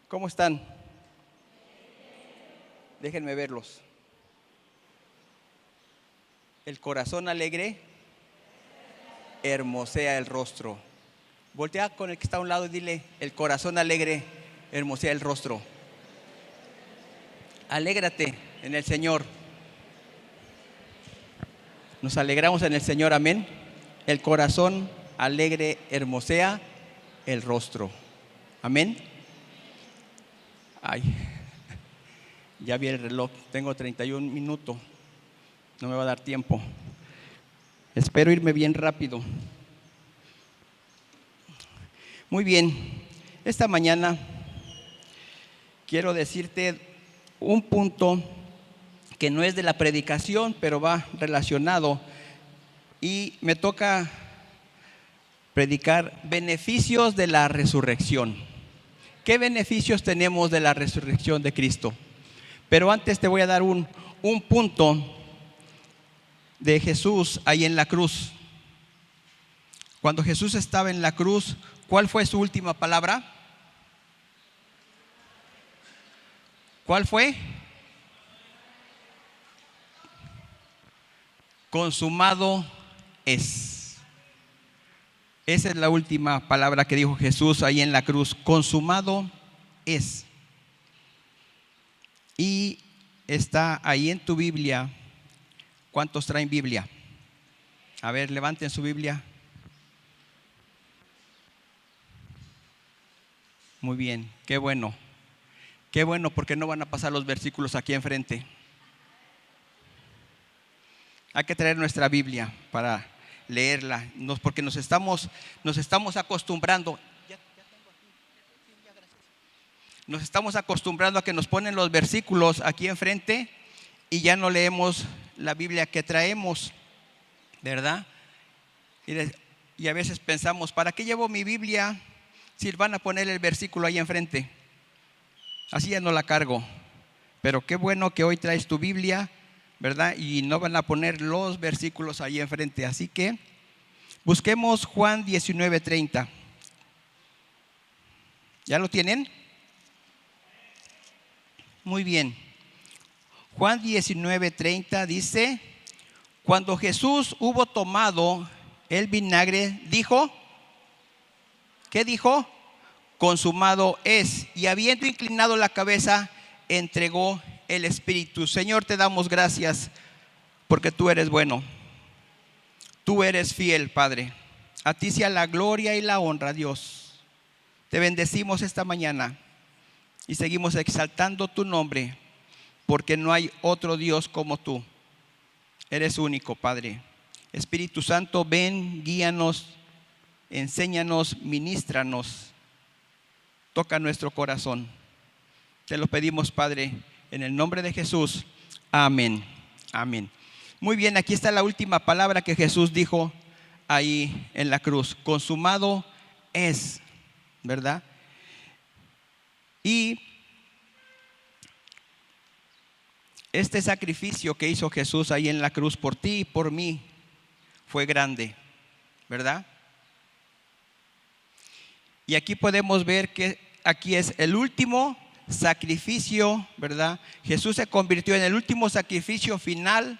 ¿Cómo están? Déjenme verlos. El corazón alegre hermosea el rostro. Voltea con el que está a un lado y dile: el corazón alegre hermosea el rostro. Alégrate en el Señor. Nos alegramos en el Señor, amén. El corazón alegre hermosea el rostro. Amén. Ay, ya vi el reloj, tengo 31 minutos. No me va a dar tiempo. Espero irme bien rápido. Muy bien, esta mañana quiero decirte un punto que no es de la predicación, pero va relacionado, y me toca predicar beneficios de la resurrección. ¿Qué beneficios tenemos de la resurrección de Cristo? Pero antes te voy a dar un punto de Jesús ahí en la cruz. Cuando Jesús estaba en la cruz, ¿cuál fue su última palabra? ¿Cuál fue? Consumado es. Esa es la última palabra que dijo Jesús ahí en la cruz. Consumado es. Y está ahí en tu Biblia. ¿Cuántos traen Biblia? A ver, levanten su Biblia. Muy bien, qué bueno. Qué bueno, porque no van a pasar los versículos aquí enfrente. Hay que traer nuestra Biblia para leerla, porque nos estamos acostumbrando. Nos estamos acostumbrando a que nos ponen los versículos aquí enfrente y ya no leemos la Biblia que traemos, ¿verdad? Y a veces pensamos, ¿para qué llevo mi Biblia si van a poner el versículo ahí enfrente? Así ya no la cargo. Pero qué bueno que hoy traes tu Biblia, ¿verdad? Y no van a poner los versículos ahí enfrente. Así que busquemos Juan 19:30. ¿Ya lo tienen? Muy bien. Juan 19:30 dice: cuando Jesús hubo tomado el vinagre, dijo, ¿qué dijo? Consumado es. Y habiendo inclinado la cabeza, entregó el Espíritu. Señor, te damos gracias porque tú eres bueno. Tú eres fiel, Padre. A ti sea la gloria y la honra, Dios. Te bendecimos esta mañana y seguimos exaltando tu nombre, porque no hay otro Dios como tú. Eres único, Padre. Espíritu Santo, ven, guíanos, enséñanos, ministranos. Toca nuestro corazón. Te lo pedimos, Padre, en el nombre de Jesús. Amén. Amén. Muy bien, aquí está la última palabra que Jesús dijo ahí en la cruz. Consumado es, ¿verdad? Y este sacrificio que hizo Jesús ahí en la cruz por ti y por mí fue grande, ¿verdad? Y aquí podemos ver que aquí es el último sacrificio, ¿verdad? Jesús se convirtió en el último sacrificio final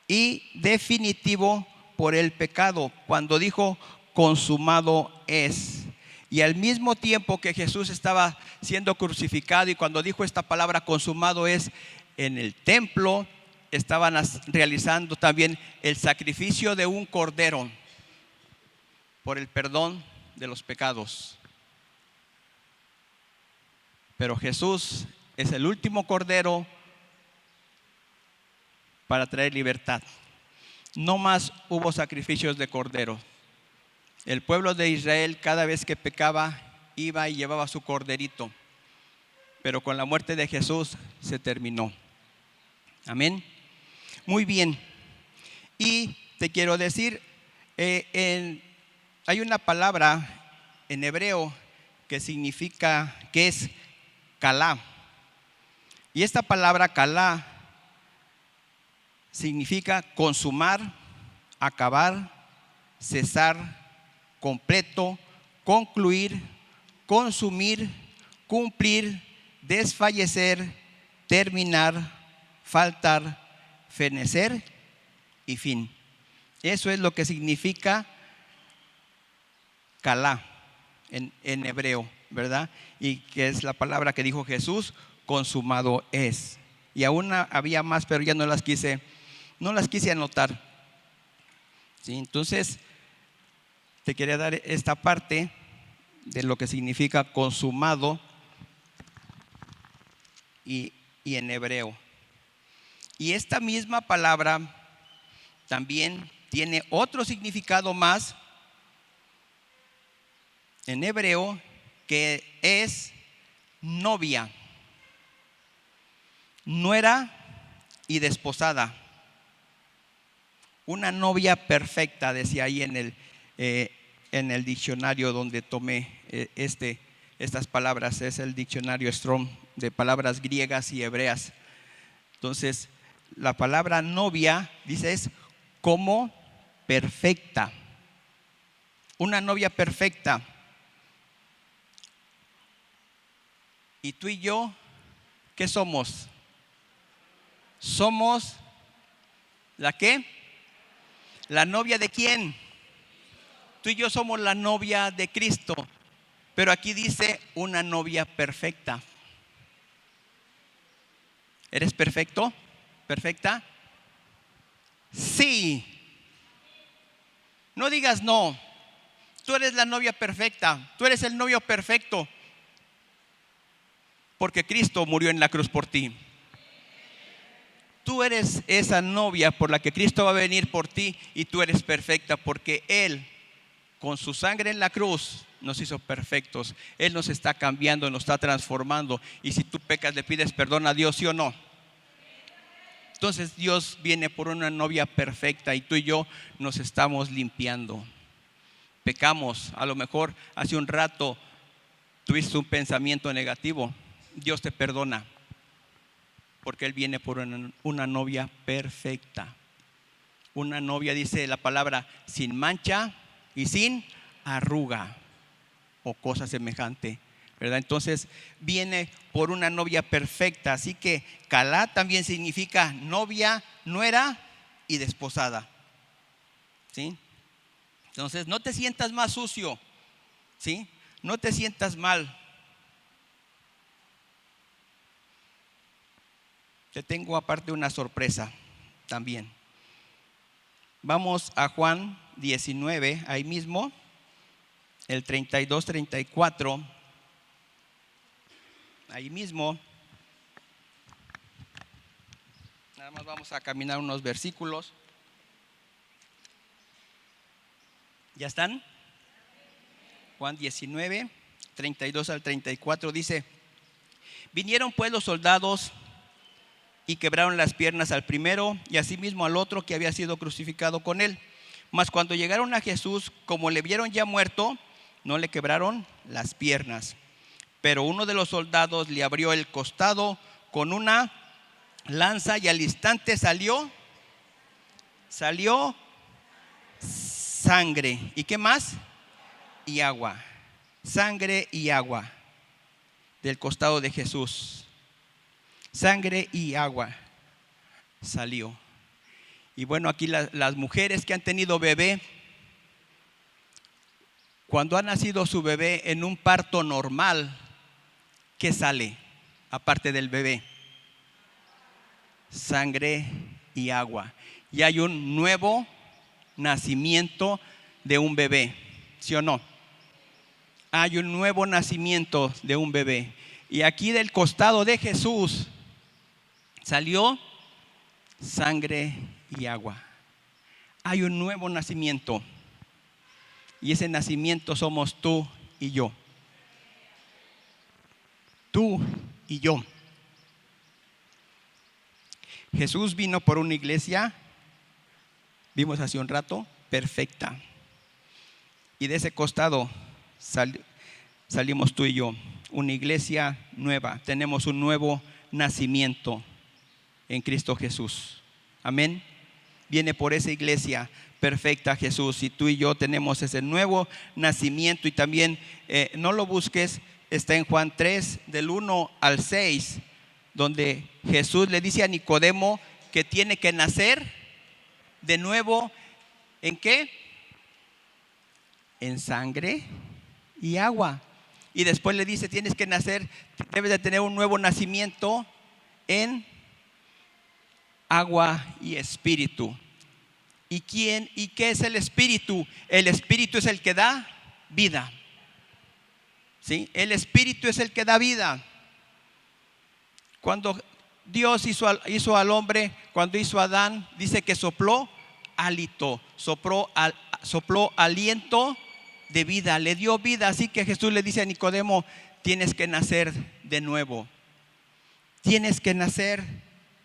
y definitivo por el pecado, cuando dijo consumado es. Y al mismo tiempo que Jesús estaba siendo crucificado y cuando dijo esta palabra consumado es, en el templo estaban realizando también el sacrificio de un cordero por el perdón de los pecados. Pero Jesús es el último cordero para traer libertad. No más hubo sacrificios de cordero. El pueblo de Israel, cada vez que pecaba, iba y llevaba su corderito. Pero con la muerte de Jesús se terminó. Amén. Muy bien. Y te quiero decir, hay una palabra en hebreo que significa, que es kalá. Y esta palabra kalá significa consumar, acabar, cesar, completo, concluir, consumir, cumplir, desfallecer, terminar, faltar, fenecer y fin. Eso es lo que significa kalá en hebreo, ¿verdad? Y que es la palabra que dijo Jesús: consumado es. Y aún había más, pero ya no las quise anotar. ¿Sí? Entonces, te quería dar esta parte de lo que significa consumado y en hebreo. Y esta misma palabra también tiene otro significado más en hebreo, que es novia, nuera y desposada. Una novia perfecta, decía ahí en el diccionario donde tomé estas palabras. Es el diccionario Strong de palabras griegas y hebreas. Entonces, la palabra novia, dice, es como perfecta. Una novia perfecta. Y tú y yo, ¿qué somos? Somos ¿la qué? ¿La novia de quién? Tú y yo somos la novia de Cristo. Pero aquí dice una novia perfecta. ¿Eres perfecto? ¿Perfecta? Sí. No digas no. Tú eres la novia perfecta. Tú eres el novio perfecto. Porque Cristo murió en la cruz por ti. Tú eres esa novia por la que Cristo va a venir por ti, y tú eres perfecta porque Él, con su sangre en la cruz, nos hizo perfectos. Él nos está cambiando, nos está transformando. Y si tú pecas, le pides perdón a Dios, ¿sí o no? Entonces Dios viene por una novia perfecta y tú y yo nos estamos limpiando. Pecamos, a lo mejor hace un rato tuviste un pensamiento negativo. Dios te perdona porque Él viene por una novia perfecta. Una novia, dice la palabra, sin mancha y sin arruga o cosa semejante, ¿verdad? Entonces viene por una novia perfecta. Así que kalá también significa novia, nuera y desposada. ¿Sí? Entonces no te sientas más sucio, ¿sí? No te sientas mal. Te tengo aparte una sorpresa también. Vamos a Juan 19, ahí mismo, el 32, 34. Ahí mismo. Nada más vamos a caminar unos versículos. ¿Ya están? Juan 19, 32 al 34 dice: vinieron pues los soldados y quebraron las piernas al primero y asimismo al otro que había sido crucificado con él. Mas cuando llegaron a Jesús, como le vieron ya muerto, no le quebraron las piernas. Pero uno de los soldados le abrió el costado con una lanza y al instante salió sangre. ¿Y qué más? Y agua. Sangre y agua del costado de Jesús. Sangre y agua salió. Y bueno, aquí las mujeres que han tenido bebé, cuando ha nacido su bebé en un parto normal, ¿qué sale aparte del bebé? Sangre y agua. Y hay un nuevo nacimiento de un bebé, ¿sí o no? Hay un nuevo nacimiento de un bebé. Y aquí del costado de Jesús salió sangre y agua. Hay un nuevo nacimiento. Y ese nacimiento somos tú y yo. Tú y yo. Jesús vino por una iglesia, vimos hace un rato, perfecta. Y de ese costado salimos tú y yo. Una iglesia nueva. Tenemos un nuevo nacimiento en Cristo Jesús. Amén. Viene por esa iglesia perfecta Jesús, y tú y yo tenemos ese nuevo nacimiento. Y también no lo busques, está en Juan 3, del 1 al 6, donde Jesús le dice a Nicodemo que tiene que nacer de nuevo. ¿En qué? En sangre y agua. Y después le dice, tienes que nacer, debes de tener un nuevo nacimiento en agua y espíritu. ¿Y qué es el espíritu? El espíritu es el que da vida. ¿Sí? El espíritu es el que da vida. Cuando Dios hizo al hombre, cuando hizo a Adán, dice que sopló hálito, sopló aliento de vida, le dio vida. Así que Jesús le dice a Nicodemo, tienes que nacer de nuevo. Tienes que nacer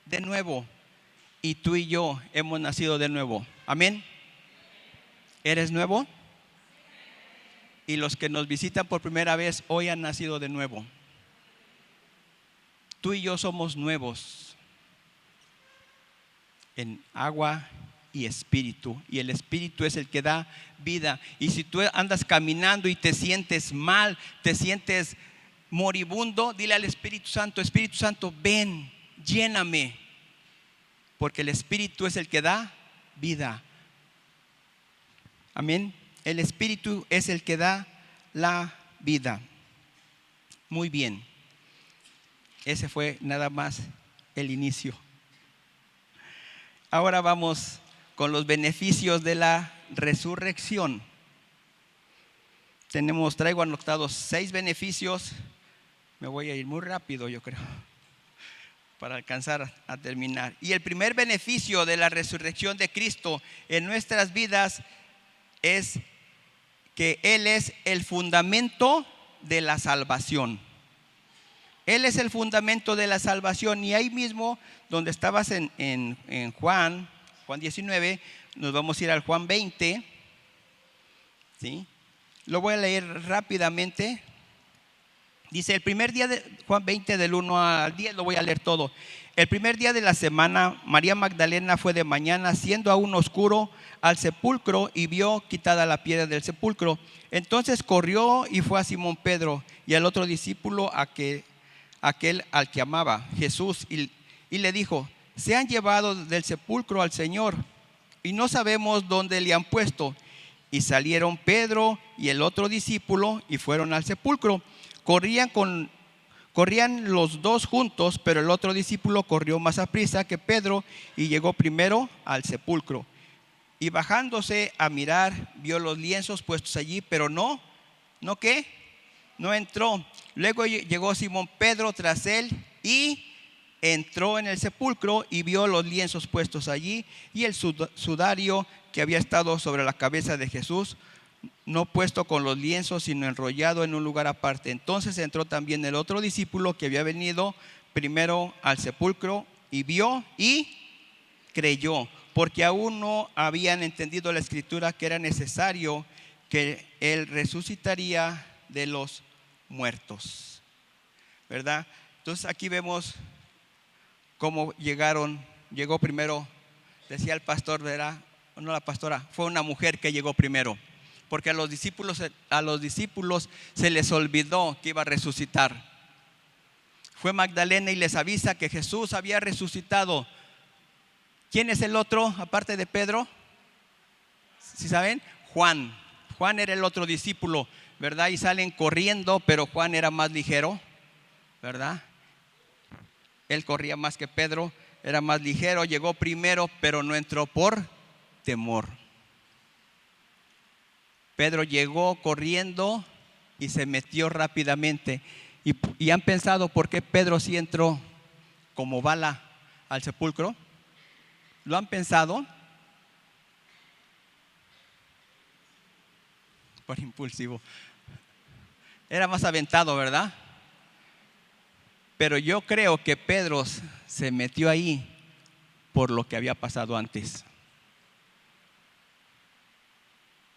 de nuevo. Y tú y yo hemos nacido de nuevo. Amén. ¿Eres nuevo? Y los que nos visitan por primera vez hoy han nacido de nuevo. Tú y yo somos nuevos en agua y espíritu. Y el espíritu es el que da vida. Y si tú andas caminando y te sientes mal, te sientes moribundo, dile al Espíritu Santo, ven, lléname. Porque el espíritu es el que da vida. Amén. El espíritu es el que da la vida. Muy bien. Ese fue nada más el inicio. Ahora vamos con los beneficios de la resurrección. Traigo anotados 6 beneficios. Me voy a ir muy rápido, yo creo, para alcanzar a terminar. Y el primer beneficio de la resurrección de Cristo en nuestras vidas es que Él es el fundamento de la salvación. Él es el fundamento de la salvación. Y ahí mismo, donde estabas en Juan 19, nos vamos a ir al Juan 20. ¿Sí? Lo voy a leer rápidamente. Dice, el primer día de Juan 20, del 1 al 10, lo voy a leer todo. El primer día de la semana, María Magdalena fue de mañana, siendo aún oscuro, al sepulcro y vio quitada la piedra del sepulcro. Entonces corrió y fue a Simón Pedro y al otro discípulo, aquel al que amaba, Jesús, y le dijo, se han llevado del sepulcro al Señor y no sabemos dónde le han puesto. Y salieron Pedro y el otro discípulo y fueron al sepulcro. Corrían los dos juntos, pero el otro discípulo corrió más aprisa que Pedro y llegó primero al sepulcro. Y bajándose a mirar, vio los lienzos puestos allí, pero no entró. Luego llegó Simón Pedro tras él y entró en el sepulcro y vio los lienzos puestos allí y el sudario que había estado sobre la cabeza de Jesús, no puesto con los lienzos, sino enrollado en un lugar aparte. Entonces entró también el otro discípulo que había venido primero al sepulcro y vio y creyó, porque aún no habían entendido la escritura que era necesario que él resucitaría de los muertos, ¿verdad? Entonces aquí vemos cómo llegó primero, decía el pastor, ¿verdad? No, la pastora, fue una mujer que llegó primero, porque a los discípulos se les olvidó que iba a resucitar. Fue Magdalena y les avisa que Jesús había resucitado. ¿Quién es el otro aparte de Pedro? ¿Sí saben? Juan era el otro discípulo, ¿verdad? Y salen corriendo, pero Juan era más ligero, ¿verdad? Él corría más que Pedro, era más ligero, llegó primero, pero no entró por temor. Pedro llegó corriendo y se metió rápidamente. ¿Y han pensado por qué Pedro sí entró como bala al sepulcro? ¿Lo han pensado? Por impulsivo. Era más aventado, ¿verdad? Pero yo creo que Pedro se metió ahí por lo que había pasado antes.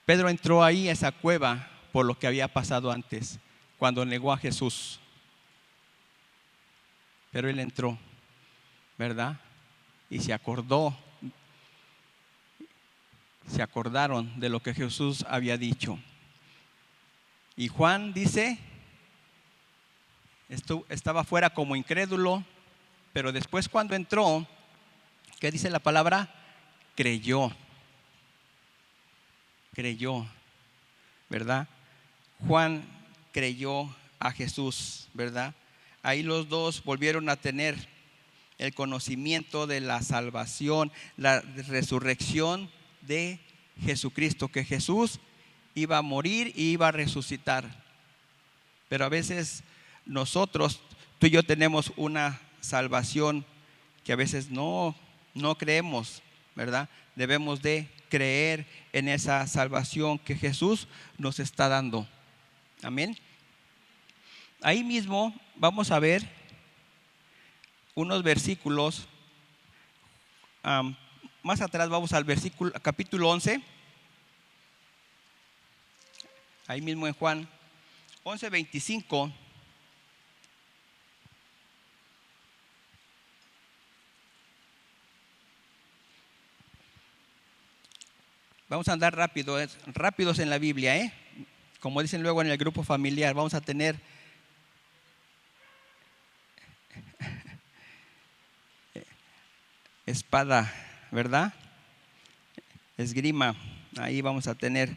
Pedro entró ahí a esa cueva por lo que había pasado antes, cuando negó a Jesús. Pero él entró, ¿verdad? Y se acordaron de lo que Jesús había dicho. Y Juan dice estaba fuera como incrédulo, pero después cuando entró, ¿qué dice la palabra? Creyó, ¿verdad? Juan creyó a Jesús, ¿verdad? Ahí los dos volvieron a tener el conocimiento de la salvación, la resurrección de Jesucristo, que Jesús iba a morir y iba a resucitar. Pero a veces nosotros, tú y yo tenemos una salvación que a veces no creemos, ¿verdad? Debemos de creer en esa salvación que Jesús nos está dando. Amén. Ahí mismo vamos a ver unos versículos. Más atrás vamos al capítulo 11. Ahí mismo en Juan 11:25. Vamos a andar rápidos en la Biblia, Como dicen luego en el grupo familiar, vamos a tener espada, ¿verdad? Esgrima, ahí vamos a tener.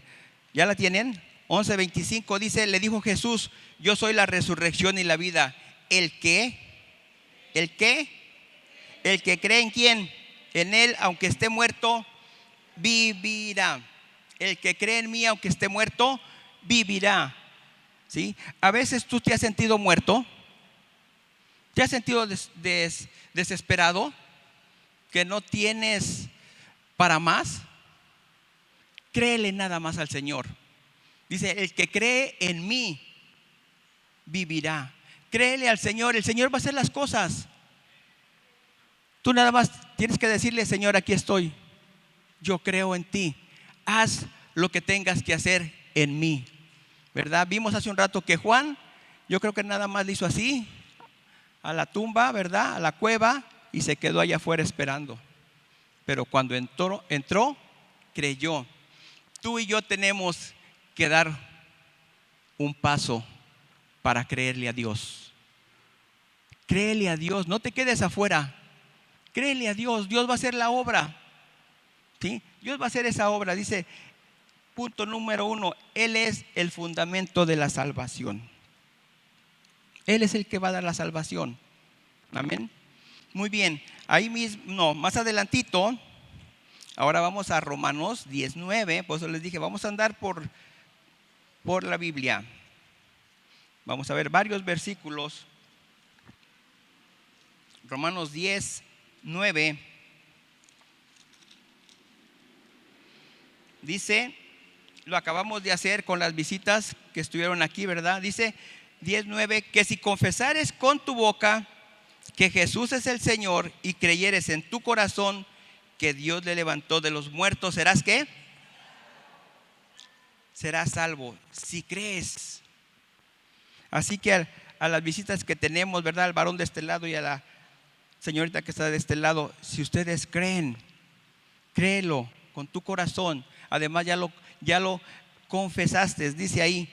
¿Ya la tienen? 11:25 dice, le dijo Jesús, yo soy la resurrección y la vida. ¿El que cree en quién? En él, aunque esté muerto, vivirá. El que cree en mí, aunque esté muerto, vivirá. ¿Sí? A veces tú te has sentido muerto, te has sentido desesperado, que no tienes para más. Créele nada más al Señor. Dice, el que cree en mí vivirá. Créele al Señor, el Señor va a hacer las cosas. Tú nada más tienes que decirle, Señor, aquí estoy, yo creo en ti, haz lo que tengas que hacer en mí, ¿verdad? Vimos hace un rato que Juan, yo creo que nada más le hizo así a la tumba, ¿verdad? A la cueva, y se quedó allá afuera esperando. Pero cuando entró, creyó. Tú y yo tenemos que dar un paso para creerle a Dios. Créele a Dios, no te quedes afuera. Créele a Dios, Dios va a hacer la obra. ¿Sí? Dios va a hacer esa obra. Dice, punto número 1, Él es el fundamento de la salvación. Él es el que va a dar la salvación. Amén. Muy bien, ahí mismo, más adelantito, ahora vamos a Romanos 19, por eso les dije, vamos a andar por la Biblia. Vamos a ver varios versículos. Romanos 10:9 dice, lo acabamos de hacer con las visitas que estuvieron aquí, ¿verdad? Dice 10:9, que si confesares con tu boca que Jesús es el Señor y creyeres en tu corazón que Dios le levantó de los muertos, ¿serás qué? Serás salvo, si crees. Así que a las visitas que tenemos, ¿verdad? Al varón de este lado y a la señorita que está de este lado, si ustedes creen, créelo con tu corazón. Además ya lo confesaste, dice ahí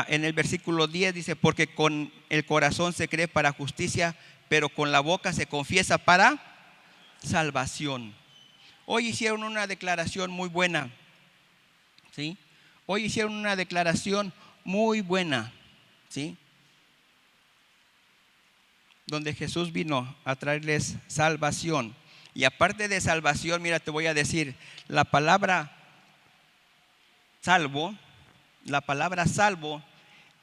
en el versículo 10, dice, porque con el corazón se cree para justicia, pero con la boca se confiesa para salvación. Hoy hicieron una declaración muy buena, ¿sí? Hoy hicieron una declaración muy buena, ¿sí? Donde Jesús vino a traerles salvación. Y aparte de salvación, mira, te voy a decir, la palabra salvo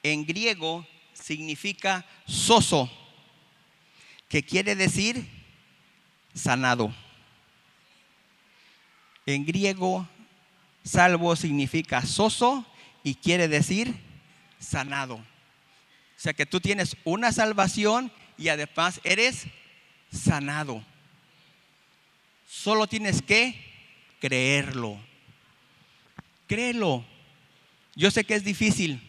en griego significa sozo, que quiere decir sanado. En griego, salvo significa sozo y quiere decir sanado. O sea que tú tienes una salvación y además eres sanado. Solo tienes que creerlo. Créelo. Yo sé que es difícil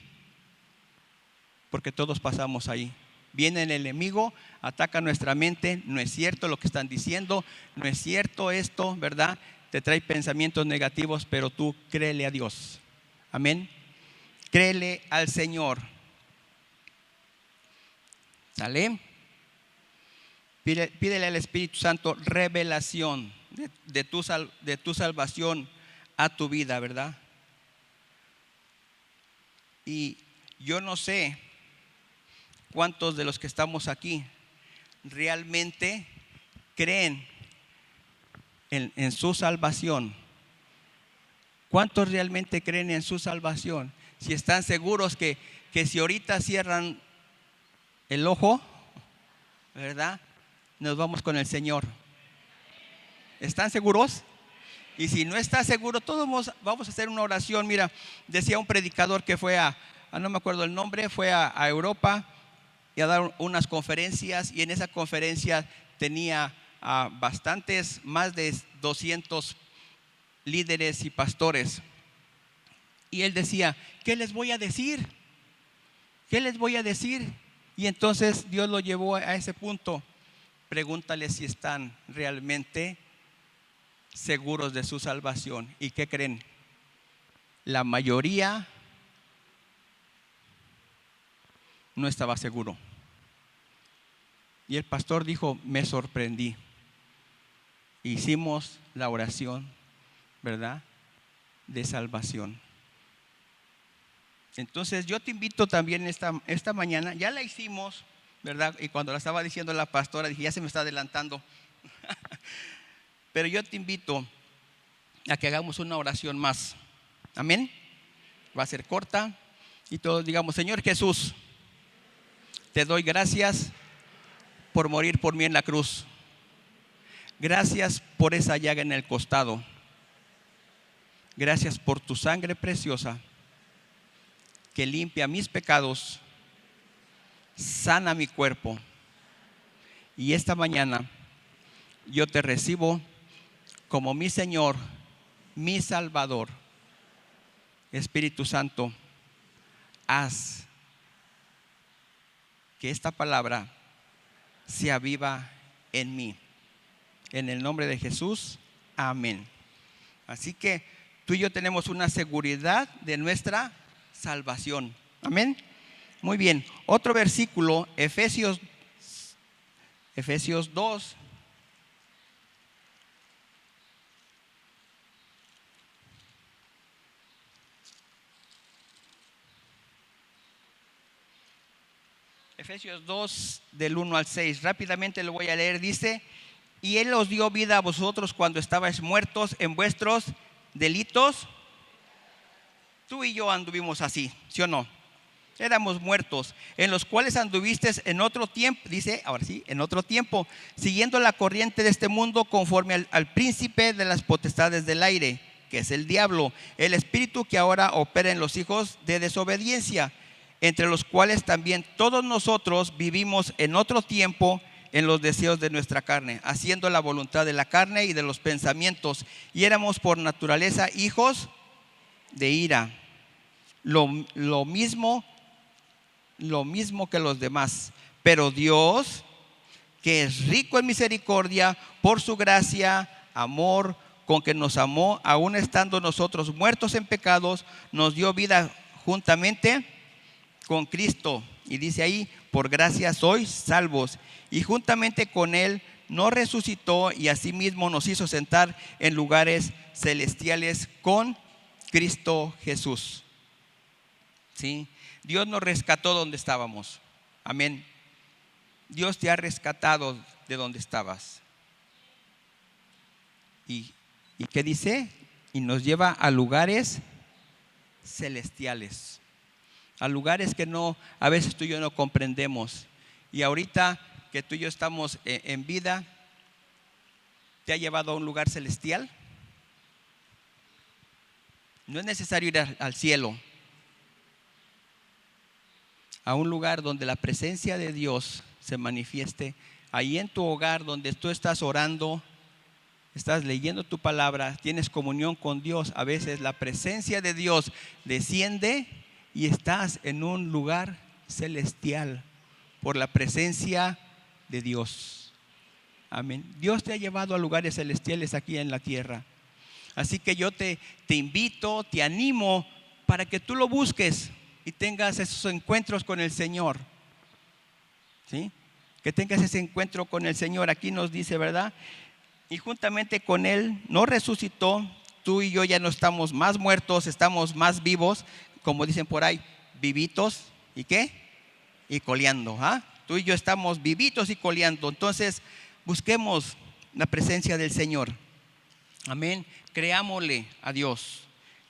porque todos pasamos ahí. Viene el enemigo, ataca nuestra mente, no es cierto lo que están diciendo, no es cierto esto, ¿verdad? Te trae pensamientos negativos, pero tú créele a Dios. Amén. Créele al Señor. ¿Sale? Pídele al Espíritu Santo revelación de tu salvación a tu vida, ¿verdad? Y yo no sé cuántos de los que estamos aquí realmente creen en su salvación. ¿Cuántos realmente creen en su salvación? Si están seguros que si ahorita cierran el ojo, ¿verdad? Nos vamos con el Señor. ¿Están seguros? Y si no está seguro, todos vamos a hacer una oración. Mira, decía un predicador que fue no me acuerdo el nombre, fue a Europa y a dar unas conferencias, y en esa conferencia tenía bastantes, más de 200 líderes y pastores. Y él decía, ¿qué les voy a decir? ¿Qué les voy a decir? Y entonces Dios lo llevó a ese punto. Pregúntale si están realmente seguros de su salvación. ¿Y qué creen? La mayoría no estaba seguro. Y el pastor dijo, me sorprendí. Hicimos la oración, ¿verdad?, de salvación. Entonces yo te invito también esta mañana, ya la hicimos, ¿verdad? Y cuando la estaba diciendo la pastora, dije, ya se me está adelantando. Pero yo te invito a que hagamos una oración más. Amén. Va a ser corta y todos digamos, Señor Jesús, te doy gracias por morir por mí en la cruz. Gracias por esa llaga en el costado. Gracias por tu sangre preciosa que limpia mis pecados, sana mi cuerpo. Y esta mañana yo te recibo como mi Señor, mi Salvador. Espíritu Santo, haz que esta palabra sea viva en mí. En el nombre de Jesús, amén. Así que tú y yo tenemos una seguridad de nuestra salvación. Amén. Muy bien. Otro versículo, Efesios 2. Efesios 2 del 1 al 6. Rápidamente lo voy a leer. Dice, y Él os dio vida a vosotros cuando estabais muertos en vuestros delitos. Tú y yo anduvimos así, ¿sí o no? Éramos muertos, en los cuales anduvisteis en otro tiempo, dice, ahora sí, en otro tiempo, siguiendo la corriente de este mundo, conforme al príncipe de las potestades del aire, que es el diablo, el espíritu que ahora opera en los hijos de desobediencia, entre los cuales también todos nosotros vivimos en otro tiempo en los deseos de nuestra carne, haciendo la voluntad de la carne y de los pensamientos, y éramos por naturaleza hijos de ira, lo mismo que los demás. Pero Dios, que es rico en misericordia, por su gracia, amor con que nos amó, aun estando nosotros muertos en pecados, nos dio vida juntamente con Cristo. Y dice ahí, por gracia sois salvos. Y juntamente con Él nos resucitó y asimismo nos hizo sentar en lugares celestiales con Cristo Jesús. ¿Sí? Dios nos rescató donde estábamos. Amén. Dios te ha rescatado de donde estabas. ¿Y qué dice? Y nos lleva a lugares celestiales. A lugares que a veces tú y yo no comprendemos. Y ahorita que tú y yo estamos en vida, ¿te ha llevado a un lugar celestial? No es necesario ir al cielo, a un lugar donde la presencia de Dios se manifieste. Ahí en tu hogar donde tú estás orando, estás leyendo tu palabra, tienes comunión con Dios. A veces la presencia de Dios desciende y estás en un lugar celestial por la presencia de Dios. Amén. Dios te ha llevado a lugares celestiales aquí en la tierra. Así que yo te invito, te animo para que tú lo busques y tengas esos encuentros con el Señor. ¿sí? Que tengas ese encuentro con el Señor. Aquí nos dice, ¿verdad? Y juntamente con Él nos resucitó. Tú y yo ya no estamos más muertos, estamos más vivos, como dicen por ahí, vivitos. ¿Y qué? Y coleando. ¿Ah? Tú y yo estamos vivitos y coleando. Entonces, busquemos la presencia del Señor. Amén. Creámosle a Dios.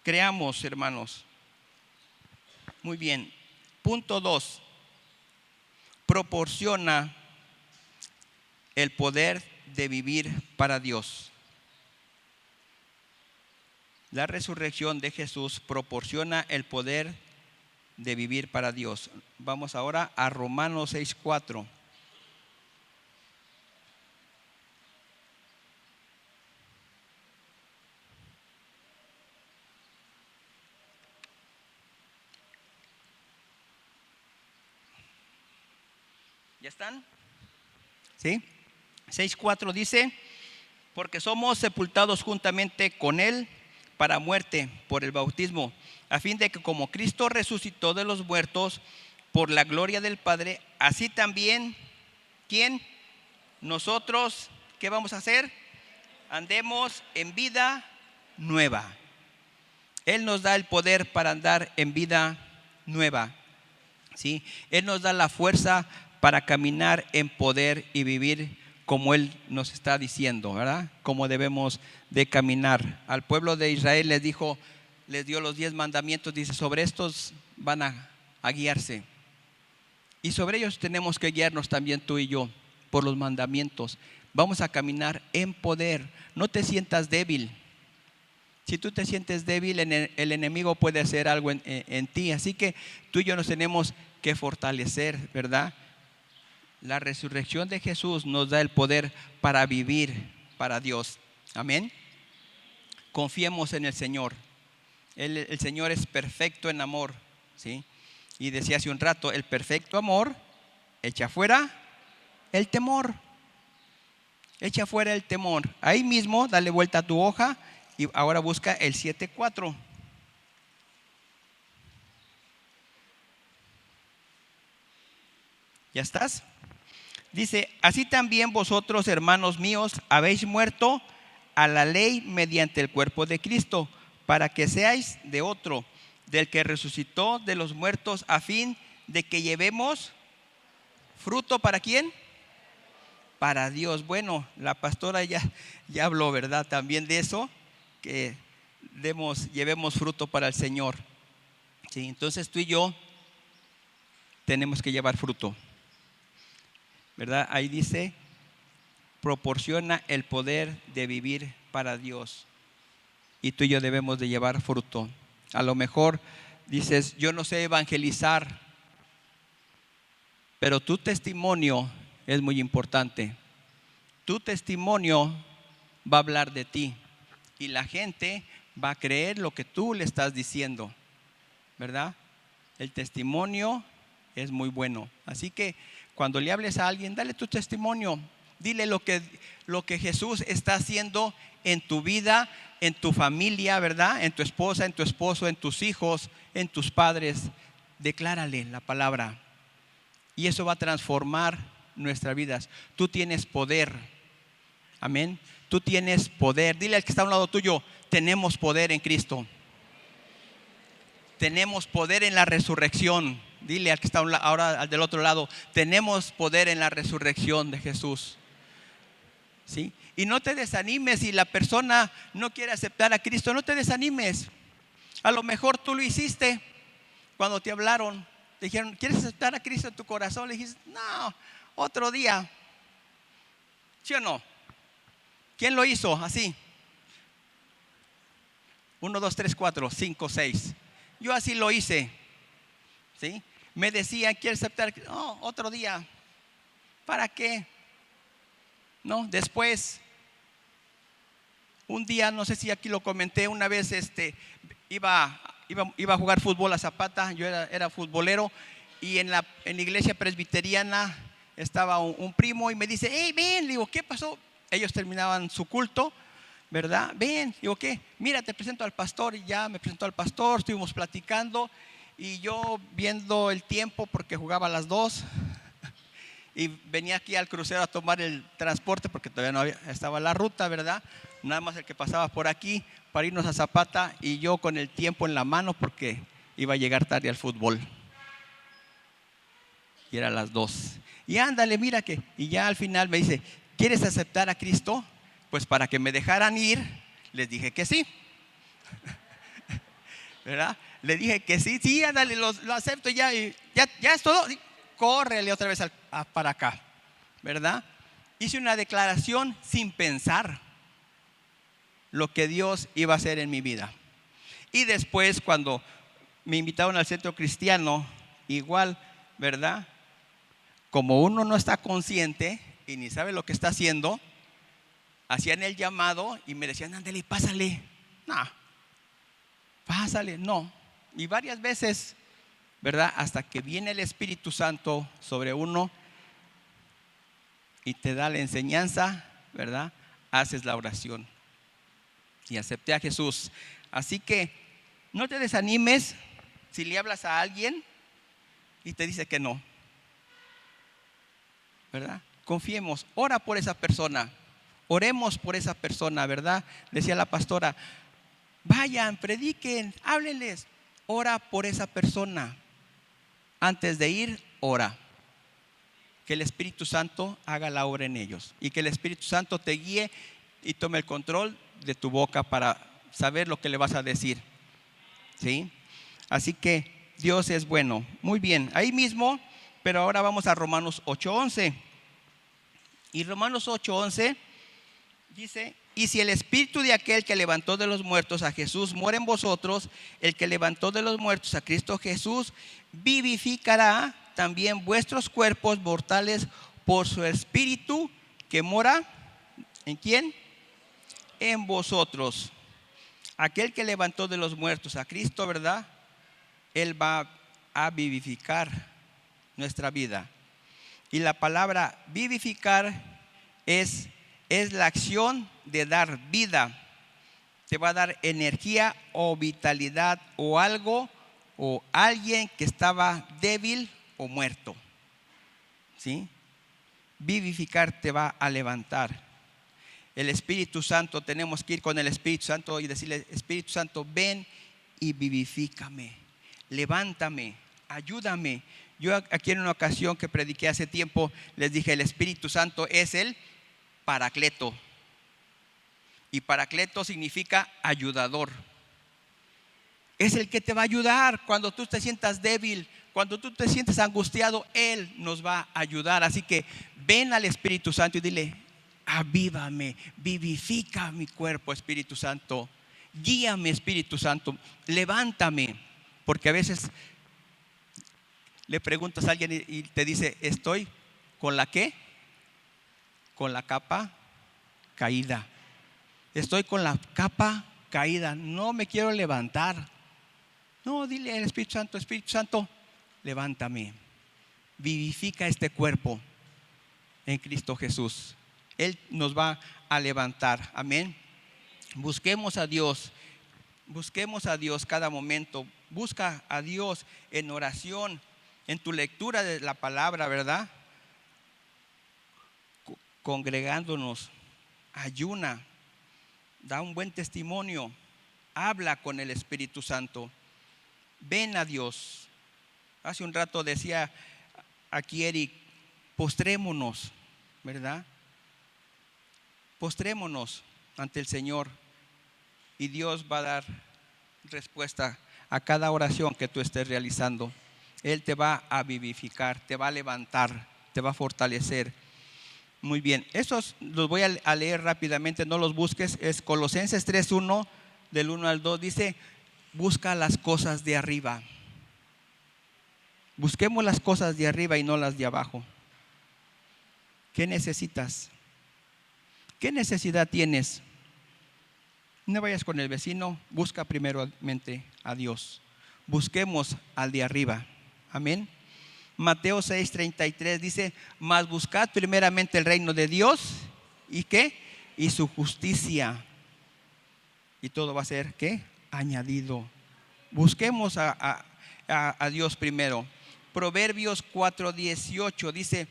Creamos, hermanos. Muy bien. Punto 2. Proporciona el poder de vivir para Dios. La resurrección de Jesús proporciona el poder de vivir para Dios. Vamos ahora a Romanos 6:4. ¿Ya están? ¿Sí? 6:4 dice: porque somos sepultados juntamente con Él para muerte por el bautismo, a fin de que como Cristo resucitó de los muertos por la gloria del Padre, así también, ¿quién? Nosotros, ¿qué vamos a hacer? Andemos en vida nueva. Él nos da el poder para andar en vida nueva, ¿sí? Él nos da la fuerza para caminar en poder y vivir como Él nos está diciendo, ¿verdad? Cómo debemos de caminar. Al pueblo de Israel les dijo, les dio los 10 mandamientos, dice, sobre estos van a guiarse. Y sobre ellos tenemos que guiarnos también tú y yo, por los mandamientos. Vamos a caminar en poder. No te sientas débil. Si tú te sientes débil, el enemigo puede hacer algo en ti. Así que tú y yo nos tenemos que fortalecer, ¿verdad? La resurrección de Jesús nos da el poder para vivir para Dios. Amén. Confiemos en el Señor. El Señor es perfecto en amor, ¿sí? Y decía hace un rato, el perfecto amor echa fuera el temor. Echa fuera el temor. Ahí mismo, dale vuelta a tu hoja y ahora busca el 7:4. ¿Ya estás? Dice, así también vosotros, hermanos míos, habéis muerto a la ley mediante el cuerpo de Cristo, para que seáis de otro, del que resucitó de los muertos, a fin de que llevemos fruto. ¿Para quién? Para Dios. Bueno, la pastora ya habló, ¿verdad? También de eso, que llevemos fruto para el Señor. Sí, entonces tú y yo tenemos que llevar fruto, ¿verdad? Ahí dice, proporciona el poder de vivir para Dios. Y tú y yo debemos de llevar fruto. A lo mejor dices, yo no sé evangelizar, pero tu testimonio es muy importante. Tu testimonio va a hablar de ti y la gente va a creer lo que tú le estás diciendo, ¿verdad? El testimonio es muy bueno. Así que cuando le hables a alguien, dale tu testimonio. Dile lo que Jesús está haciendo en tu vida, en tu familia, ¿verdad? En tu esposa, en tu esposo, en tus hijos, en tus padres. Declárale la palabra. Y eso va a transformar nuestras vidas. Tú tienes poder. Amén. Tú tienes poder. Dile al que está a un lado tuyo, tenemos poder en Cristo. Tenemos poder en la resurrección. Dile al que está ahora al del otro lado, tenemos poder en la resurrección de Jesús. ¿Sí? Y no te desanimes si la persona no quiere aceptar a Cristo, no te desanimes. A lo mejor tú lo hiciste cuando te hablaron. Te dijeron, ¿quieres aceptar a Cristo en tu corazón? Le dijiste, no, otro día. ¿Sí o no? ¿Quién lo hizo así? 1, 2, 3, 4, 5, 6. Yo así lo hice. ¿Sí? Me decían, ¿quieres aceptar? No, otro día. ¿Para qué? No, después, un día, no sé si aquí lo comenté, una vez iba a jugar fútbol a Zapata, yo era futbolero, y en la iglesia presbiteriana estaba un primo y me dice, hey, ven, le digo, ¿qué pasó? Ellos terminaban su culto, ¿verdad? Ven, digo, ¿qué? Mira, te presento al pastor. Y ya me presentó al pastor, estuvimos platicando y yo viendo el tiempo porque jugaba a las 2 y venía aquí al crucero a tomar el transporte porque todavía no estaba la ruta, ¿verdad? Nada más el que pasaba por aquí para irnos a Zapata y yo con el tiempo en la mano porque iba a llegar tarde al fútbol. Y era las 2. Y ándale, mira que, y ya al final me dice, ¿quieres aceptar a Cristo? Pues para que me dejaran ir, les dije que sí. ¿Verdad? Le dije que sí, sí, ándale, lo acepto ya, y ya es todo. Córrele otra vez para acá, ¿verdad? Hice una declaración sin pensar lo que Dios iba a hacer en mi vida. Y después, cuando me invitaron al centro cristiano, igual, ¿verdad? Como uno no está consciente y ni sabe lo que está haciendo, hacían el llamado y me decían, ándale, pásale. No, pásale, no. Y varias veces, ¿verdad? Hasta que viene el Espíritu Santo sobre uno y te da la enseñanza, ¿verdad? Haces la oración. Y acepté a Jesús. Así que no te desanimes si le hablas a alguien y te dice que no, ¿verdad? Confiemos, ora por esa persona, oremos por esa persona, ¿verdad? Decía la pastora, vayan, prediquen, háblenles, ora por esa persona. Antes de ir, ora. Que el Espíritu Santo haga la obra en ellos y que el Espíritu Santo te guíe y tome el control de tu boca para saber lo que le vas a decir. ¿Sí? Así que Dios es bueno. Muy bien, ahí mismo, pero ahora vamos a Romanos 8:11. Y Romanos 8:11 dice, y si el espíritu de aquel que levantó de los muertos a Jesús mora en vosotros, el que levantó de los muertos a Cristo Jesús vivificará también vuestros cuerpos mortales por su espíritu que mora, ¿en quién? En vosotros. Aquel que levantó de los muertos a Cristo, ¿verdad? Él va a vivificar nuestra vida. Y la palabra vivificar es la acción de dar vida. Te va a dar energía o vitalidad o algo o alguien que estaba débil o muerto. ¿Sí? Vivificar te va a levantar. El Espíritu Santo, tenemos que ir con el Espíritu Santo y decirle, Espíritu Santo, ven y vivifícame, levántame, ayúdame. Yo aquí en una ocasión que prediqué hace tiempo, les dije, el Espíritu Santo es el Paracleto. Y Paracleto significa ayudador. Es el que te va a ayudar cuando tú te sientas débil, cuando tú te sientes angustiado, Él nos va a ayudar. Así que ven al Espíritu Santo y dile, avívame, vivifica mi cuerpo, Espíritu Santo. Guíame, Espíritu Santo, levántame. Porque a veces le preguntas a alguien y te dice, estoy con la ¿qué? Con la capa caída. Estoy con la capa caída, no me quiero levantar. No, dile al Espíritu Santo, levántame, vivifica este cuerpo en Cristo Jesús. Él nos va a levantar, amén. Busquemos a Dios cada momento. Busca a Dios en oración, en tu lectura de la palabra, ¿verdad? Congregándonos, ayuna, da un buen testimonio, habla con el Espíritu Santo, ven a Dios. Hace un rato decía aquí Eric, postrémonos, ¿verdad? Postrémonos ante el Señor y Dios va a dar respuesta a cada oración que tú estés realizando. Él te va a vivificar, te va a levantar, te va a fortalecer. Muy bien, estos los voy a leer rápidamente, no los busques. Es Colosenses 3:1, del 1 al 2, dice, busca las cosas de arriba. Busquemos las cosas de arriba y no las de abajo. ¿Qué necesitas? ¿Qué necesidad tienes? No vayas con el vecino, busca primeramente a Dios. Busquemos al de arriba. Amén. Mateo 6:33 dice, mas buscad primeramente el reino de Dios y ¿qué? Y su justicia. Y todo va a ser ¿qué? Añadido. Busquemos a Dios primero. Proverbios 4:18 dice,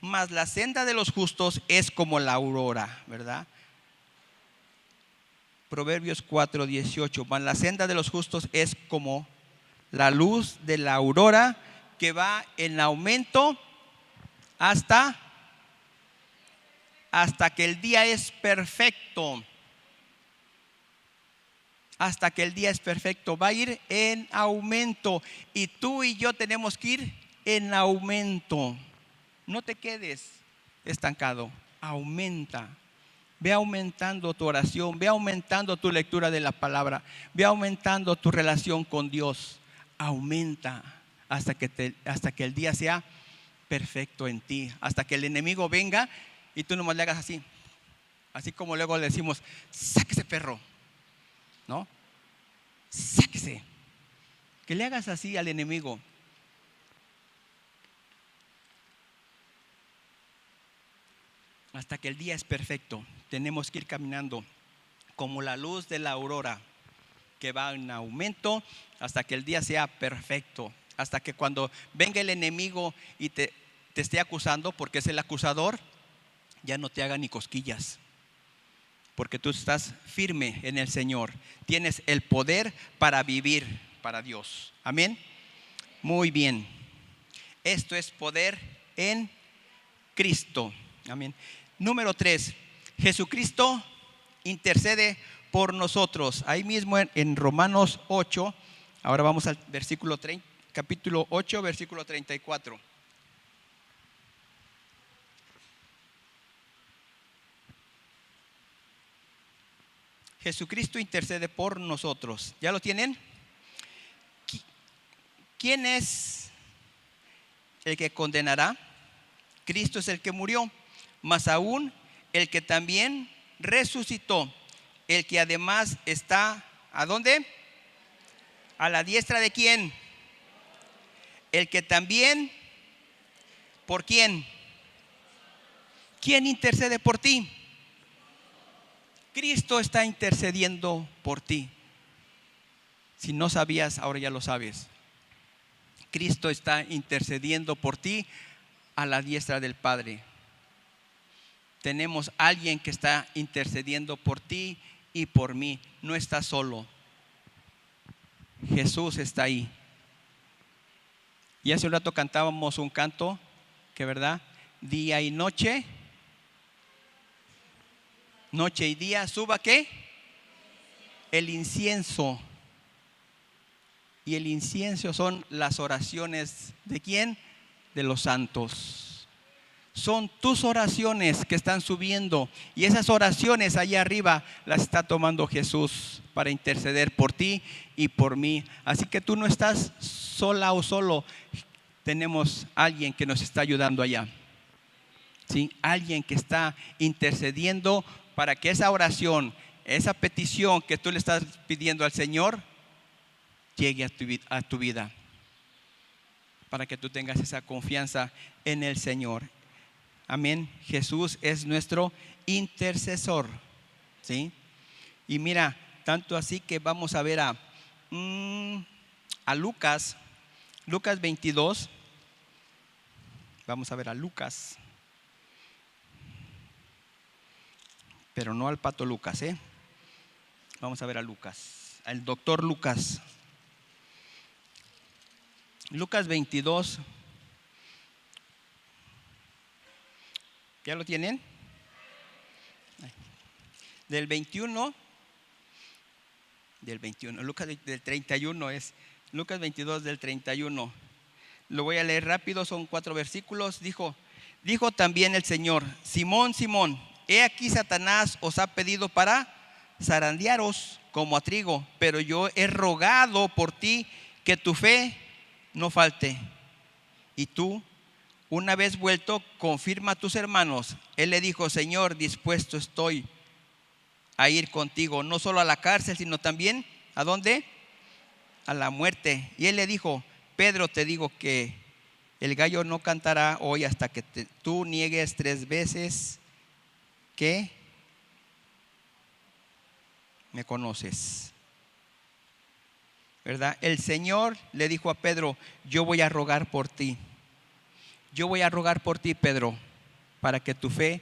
mas la senda de los justos es como la aurora, ¿verdad? Proverbios 4:18, mas la senda de los justos es como la luz de la aurora que va en aumento hasta que el día es perfecto. Hasta que el día es perfecto, va a ir en aumento. Y tú y yo tenemos que ir en aumento. No te quedes estancado, aumenta. Ve aumentando tu oración, ve aumentando tu lectura de la palabra, ve aumentando tu relación con Dios. Aumenta hasta que el día sea perfecto en ti, hasta que el enemigo venga y tú nomás le hagas así. Así como luego le decimos, sáquese perro, ¿no? Sáquese. Que le hagas así al enemigo. Hasta que el día es perfecto, tenemos que ir caminando como la luz de la aurora que va en aumento hasta que el día sea perfecto. Hasta que cuando venga el enemigo y te esté acusando, porque es el acusador, ya no te haga ni cosquillas. Porque tú estás firme en el Señor. Tienes el poder para vivir para Dios. Amén. Muy bien. Esto es poder en Cristo. Amén. Número 3. Jesucristo intercede por nosotros. Ahí mismo en Romanos 8. Ahora vamos al versículo 30, capítulo 8, versículo 34. Jesucristo intercede por nosotros. ¿Ya lo tienen? ¿Quién es el que condenará? Cristo es el que murió, más aún el que también resucitó, el que además está, ¿a dónde? A la diestra de quién? El que también, ¿por quién? ¿Quién intercede por ti? Cristo está intercediendo por ti. Si no sabías, ahora ya lo sabes. Cristo está intercediendo por ti a la diestra del Padre. Tenemos alguien que está intercediendo por ti y por mí. No estás solo. Jesús está ahí. Y hace un rato cantábamos un canto que, ¿verdad? Día y noche, noche y día, suba ¿qué? El incienso. Y el incienso son las oraciones ¿de quién? De los santos. Son tus oraciones que están subiendo. Y esas oraciones allá arriba las está tomando Jesús para interceder por ti y por mí. Así que tú no estás sola o solo. Tenemos alguien que nos está ayudando allá. ¿Sí? Alguien que está intercediendo para que esa oración, esa petición que tú le estás pidiendo al Señor, llegue a tu vida. Para que tú tengas esa confianza en el Señor. Amén. Jesús es nuestro intercesor. ¿Sí? Y mira, tanto así que vamos a ver a Lucas 22. Vamos a ver a Lucas. Pero no al pato Lucas, ¿eh? Vamos a ver a Lucas, al doctor Lucas. Lucas 22. ¿Ya lo tienen? Del 21. Lucas del 31 es. Lucas 22 del 31. Lo voy a leer rápido, son 4 versículos. Dijo también el Señor: Simón, Simón, he aquí Satanás os ha pedido para zarandearos como a trigo, pero yo he rogado por ti que tu fe no falte. Y tú, una vez vuelto, confirma a tus hermanos. Él le dijo: Señor, dispuesto estoy a ir contigo, no solo a la cárcel, sino también, ¿a dónde? A la muerte. Y él le dijo: Pedro, te digo que el gallo no cantará hoy hasta que tú niegues 3 veces que me conoces. ¿Verdad? El Señor le dijo a Pedro: yo voy a rogar por ti. Yo voy a rogar por ti, Pedro. para que tu fe,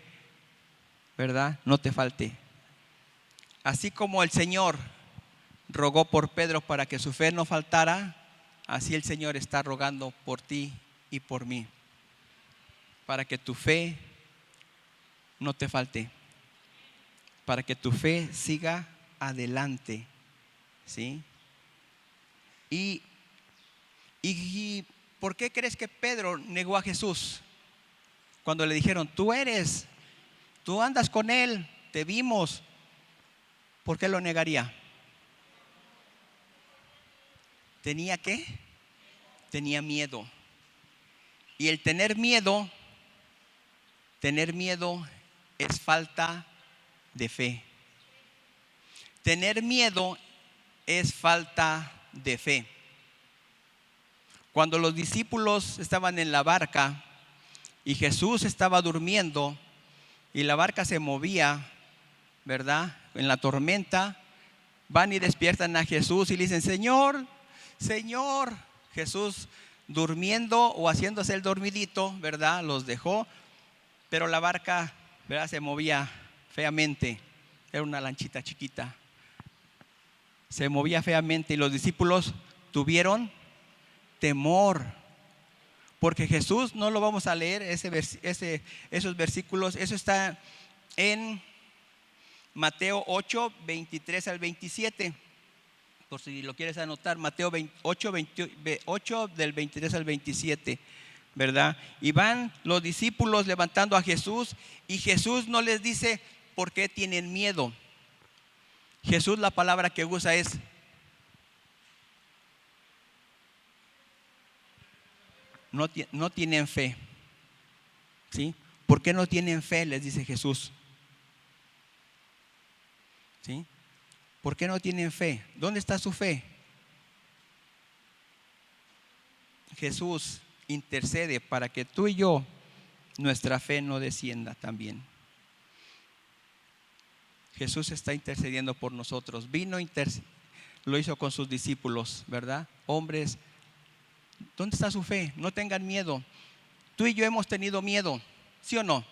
¿verdad?, no te falte. Así como el Señor rogó por Pedro para que su fe no faltara, así el Señor está rogando por ti y por mí, para que tu fe no te falte, para que tu fe siga adelante, ¿sí? ¿Y por qué crees que Pedro negó a Jesús? Cuando le dijeron, tú andas con él, te vimos. ¿Por qué lo negaría? ¿Tenía qué? Tenía miedo. Y el tener miedo es falta de fe. Tener miedo es falta de fe. Cuando los discípulos estaban en la barca y Jesús estaba durmiendo y la barca se movía, ¿verdad?, en la tormenta, van y despiertan a Jesús y le dicen, Señor, Señor. Jesús, durmiendo o haciéndose el dormidito, ¿verdad?, los dejó, pero la barca, ¿verdad?, se movía feamente. Era una lanchita chiquita. Se movía feamente y los discípulos tuvieron temor. Porque Jesús, no lo vamos a leer, esos versículos, eso está en Mateo 8, 23 al 27. Por si lo quieres anotar, Mateo 8 del 23 al 27, ¿verdad? Y van los discípulos levantando a Jesús y Jesús no les dice por qué tienen miedo. Jesús, la palabra que usa es no tienen fe, ¿sí? ¿Por qué no tienen fe?, les dice Jesús, ¿sí? ¿Por qué no tienen fe? ¿Dónde está su fe? Jesús intercede para que tú y yo, nuestra fe no descienda también. Jesús está intercediendo por nosotros. Lo hizo con sus discípulos, ¿verdad? Hombres, ¿dónde está su fe? No tengan miedo. Tú y yo hemos tenido miedo, ¿sí o no?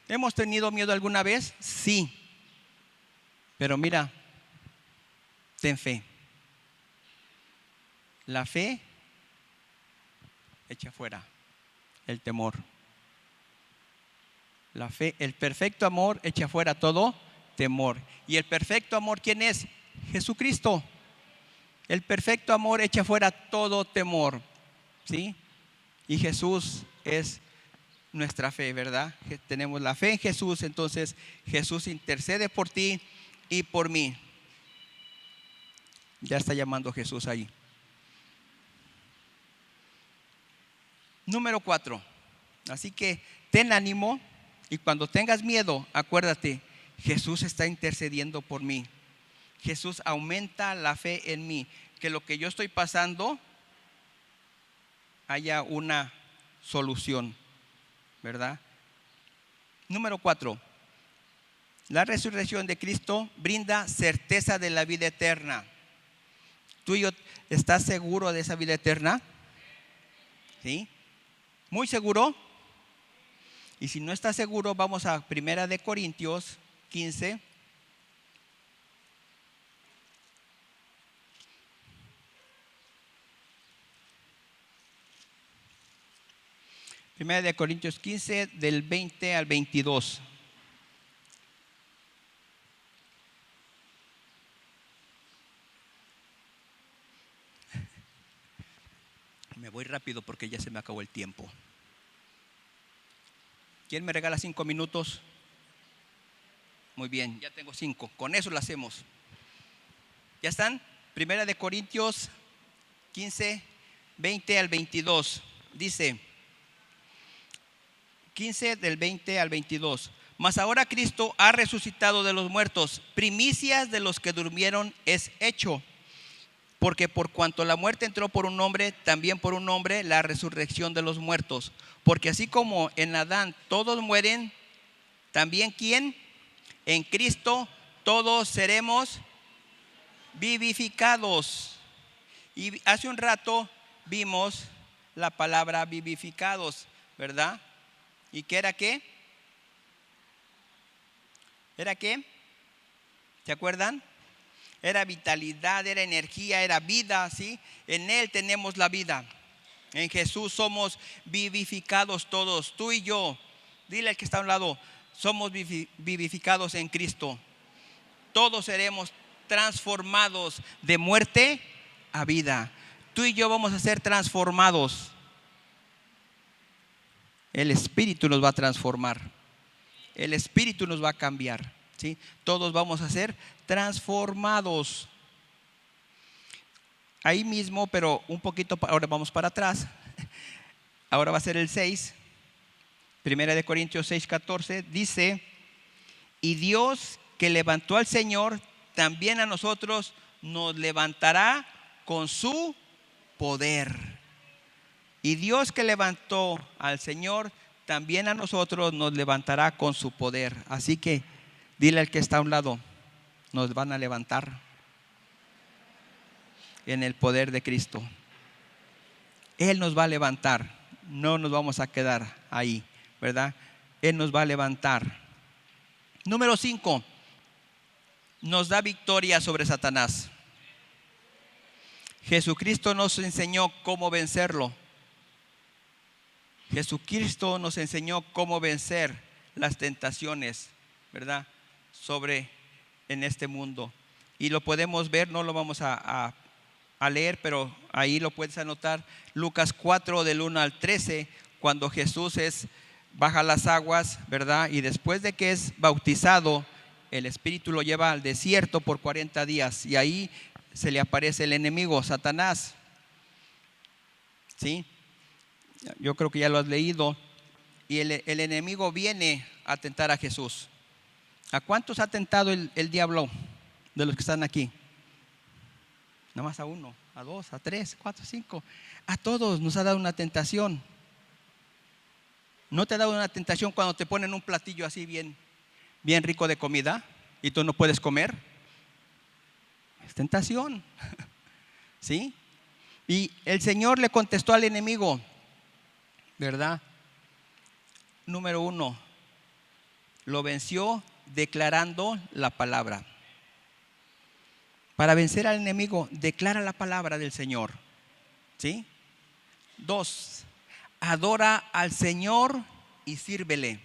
¿Hemos tenido miedo alguna vez? Sí. Pero mira, ten fe. La fe echa fuera el temor. La fe, el perfecto amor echa fuera todo temor. ¿Y el perfecto amor quién es? Jesucristo. El perfecto amor echa fuera todo temor, ¿sí? Y Jesús es nuestra fe, ¿verdad? Tenemos la fe en Jesús, entonces Jesús intercede por ti y por mí. Ya está llamando Jesús ahí. Número 4. Así que ten ánimo y cuando tengas miedo, acuérdate, Jesús está intercediendo por mí. Jesús aumenta la fe en mí, que lo que yo estoy pasando haya una solución, ¿verdad? Número 4. La resurrección de Cristo brinda certeza de la vida eterna. ¿Tú y yo estás seguro de esa vida eterna? ¿Sí? ¿Muy seguro? Y si no estás seguro, vamos a 1 de Corintios 15. Primera de Corintios 15, del 20 al 22. Me voy rápido porque ya se me acabó el tiempo. ¿Quién me regala 5 minutos? Muy bien, ya tengo 5. Con eso lo hacemos. ¿Ya están? Primera de Corintios 15, 20 al 22. Dice 15 del 20 al 22. Mas ahora Cristo ha resucitado de los muertos, primicias de los que durmieron es hecho. Porque por cuanto la muerte entró por un hombre, también por un hombre la resurrección de los muertos. Porque así como en Adán todos mueren, también ¿quién? En Cristo todos seremos vivificados. Y hace un rato vimos la palabra vivificados, ¿verdad? ¿Y qué era qué? ¿Era qué? ¿Se acuerdan? Era vitalidad, era energía, era vida, ¿sí? En Él tenemos la vida. En Jesús somos vivificados todos, tú y yo. Dile al que está a un lado, somos vivificados en Cristo. Todos seremos transformados de muerte a vida. Tú y yo vamos a ser transformados. El Espíritu nos va a transformar. El Espíritu nos va a cambiar, ¿sí? Todos vamos a ser transformados. Ahí mismo, pero un poquito, ahora vamos para atrás. Ahora va a ser el 6. Primera de Corintios 6:14 dice: y Dios que levantó al Señor, también a nosotros nos levantará con su poder. Y Dios que levantó al Señor, también a nosotros nos levantará con su poder. Así que dile al que está a un lado, nos van a levantar en el poder de Cristo. Él nos va a levantar, no nos vamos a quedar ahí, ¿verdad? Él nos va a levantar. Número 5, nos da victoria sobre Satanás. Jesucristo nos enseñó cómo vencerlo. Jesucristo nos enseñó cómo vencer las tentaciones, ¿verdad? En este mundo. Y lo podemos ver, no lo vamos a leer, pero ahí lo puedes anotar. Lucas 4 del 1 al 13, cuando Jesús baja las aguas, ¿verdad? Y después de que es bautizado, el Espíritu lo lleva al desierto por 40 días. Y ahí se le aparece el enemigo, Satanás. ¿Sí? Yo creo que ya lo has leído. Y el enemigo viene a tentar a Jesús. ¿A cuántos ha tentado el diablo de los que están aquí? Nada más a uno, a dos, a tres, cuatro, cinco. A todos nos ha dado una tentación. ¿No te ha dado una tentación cuando te ponen un platillo así bien rico de comida y tú no puedes comer? Es tentación. ¿Sí? Y el Señor le contestó al enemigo, ¿verdad? Número 1, lo venció declarando la palabra. Para vencer al enemigo, declara la palabra del Señor. ¿Sí? 2, adora al Señor y sírvele.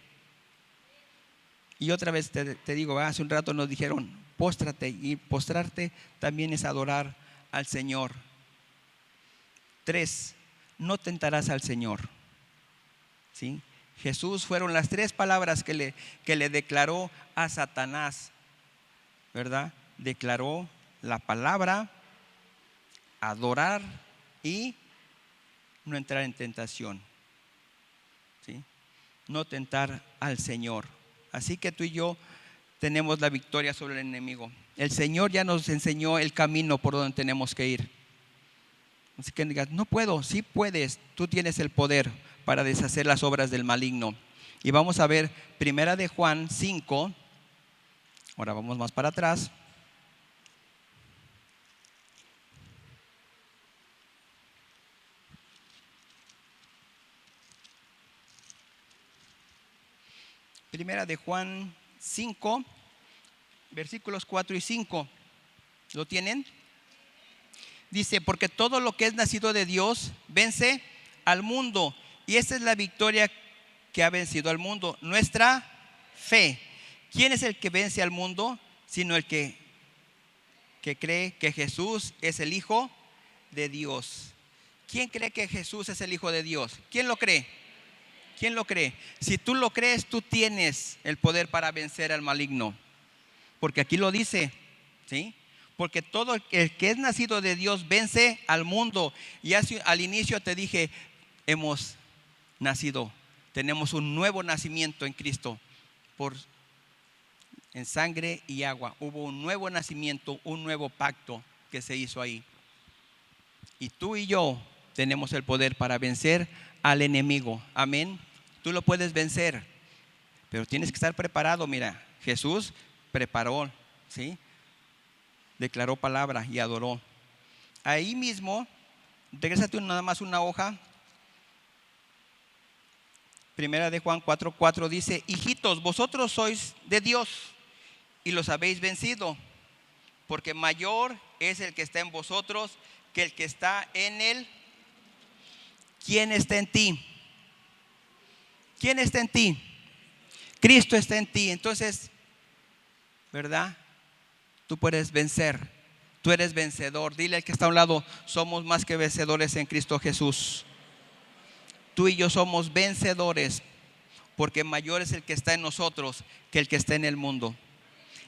Y otra vez te digo, hace un rato nos dijeron, póstrate, y postrarte también es adorar al Señor. 3, no tentarás al Señor. ¿Sí? Jesús, fueron las 3 palabras que le declaró a Satanás, ¿verdad? Declaró la palabra, adorar y no entrar en tentación. ¿Sí? No tentar al Señor. Así que tú y yo tenemos la victoria sobre el enemigo. El Señor ya nos enseñó el camino por donde tenemos que ir. Así que digas, no puedo, sí puedes. Tú tienes el poder para deshacer las obras del maligno. Y vamos a ver Primera de Juan 5. Ahora vamos más para atrás. Primera de Juan 5, versículos 4 y 5. ¿Lo tienen? Dice, porque todo lo que es nacido de Dios vence al mundo. Y esa es la victoria que ha vencido al mundo, nuestra fe. ¿Quién es el que vence al mundo? Sino el que cree que Jesús es el Hijo de Dios. ¿Quién cree que Jesús es el Hijo de Dios? ¿Quién lo cree? ¿Quién lo cree? Si tú lo crees, tú tienes el poder para vencer al maligno. Porque aquí lo dice, ¿sí? Porque todo el que es nacido de Dios vence al mundo. Y al inicio te dije, hemos nacido, tenemos un nuevo nacimiento en Cristo en sangre y agua. Hubo un nuevo nacimiento, un nuevo pacto que se hizo ahí. Y tú y yo tenemos el poder para vencer al enemigo. Amén. Tú lo puedes vencer, pero tienes que estar preparado. Mira, Jesús preparó, ¿sí? Declaró palabra y adoró. Ahí mismo, regrésate nada más una hoja. Primera de Juan 4:4 dice, hijitos, vosotros sois de Dios y los habéis vencido, porque mayor es el que está en vosotros que el que está en él. ¿Quién está en ti? ¿Quién está en ti? Cristo está en ti. Entonces, ¿verdad? Tú puedes vencer. Tú eres vencedor. Dile al que está a un lado: somos más que vencedores en Cristo Jesús. Tú y yo somos vencedores, porque mayor es el que está en nosotros que el que está en el mundo.